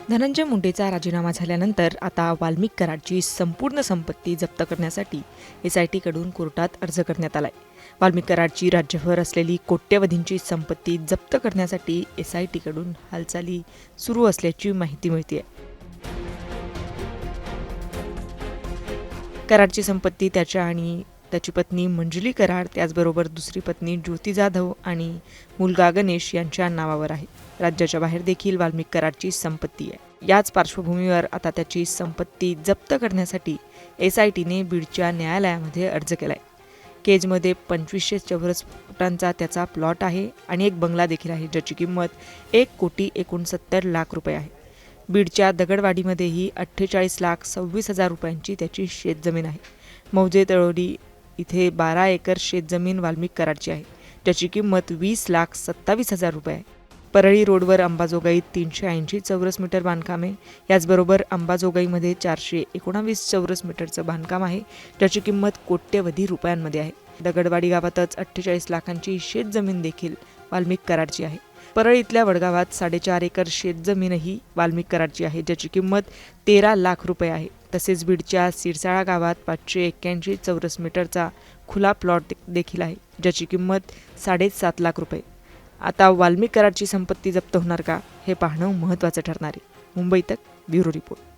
धनंजय मुंडेचा राजीनामा झाल्यानंतर आता वाल्मिक कराडची संपूर्ण संपत्ती जप्त करण्यासाठी SITकडून कोर्टात अर्ज करण्यात आलाय. वाल्मिक कराडची राज्यभर असलेली कोट्यवधींची संपत्ती जप्त करण्यासाठी SITकडून हालचाली सुरू असल्याची माहिती मिळते. कराडची संपत्ती त्याच्या आणि त्याची पत्नी मंजुली कराड, त्याचबरोबर दुसरी पत्नी ज्योती जाधव आणि मुलगा गणेश यांच्या नावावर आहे. राज्याच्या बाहेर देखील वाल्मिक कराडची संपत्ती आहे. याच पार्श्वभूमीवर आता त्याची संपत्ती जप्त करण्यासाठी SITने बीडच्या न्यायालयामध्ये अर्ज केलाय. केजमध्ये 2500 चौरस फुटांचा त्याचा प्लॉट आहे आणि एक बंगला देखील आहे, ज्याची किंमत 1,69,00,000 रुपये आहे. बीडच्या दगडवाडीमध्येही 48,26,000 रुपयांची त्याची शेतजमीन आहे. मौजे तळोडी इथे 12 एकर शेतजमीन वाल्मिक कराडची आहे, ज्याची किंमत 20,27,000 रुपये आहे. परळी रोडवर अंबाजोगाईत 380 चौरस मीटर बांधकाम आहे. याचबरोबर अंबाजोगाईमध्ये 419 चौरस मीटरचं बांधकाम आहे, ज्याची किंमत कोट्यवधी रुपयांमध्ये आहे. दगडवाडी गावातच 48 लाखांची शेतजमीन देखील वाल्मिक कराडची आहे. परळीतल्या वडगावात 4.5 एकर शेतजमीनही वाल्मिक कराडची आहे, ज्याची किंमत 13 लाख रुपये आहे. तसेच बीडच्या सिरसाळा गावात 581 चौरस मीटरचा खुला प्लॉट देखील आहे, ज्याची किंमत 7.5 लाख रुपये. आता वाल्मिक कराडची संपत्ती जप्त होणार का, हे पाहणं महत्त्वाचं ठरणार आहे. मुंबई तक ब्युरो रिपोर्ट.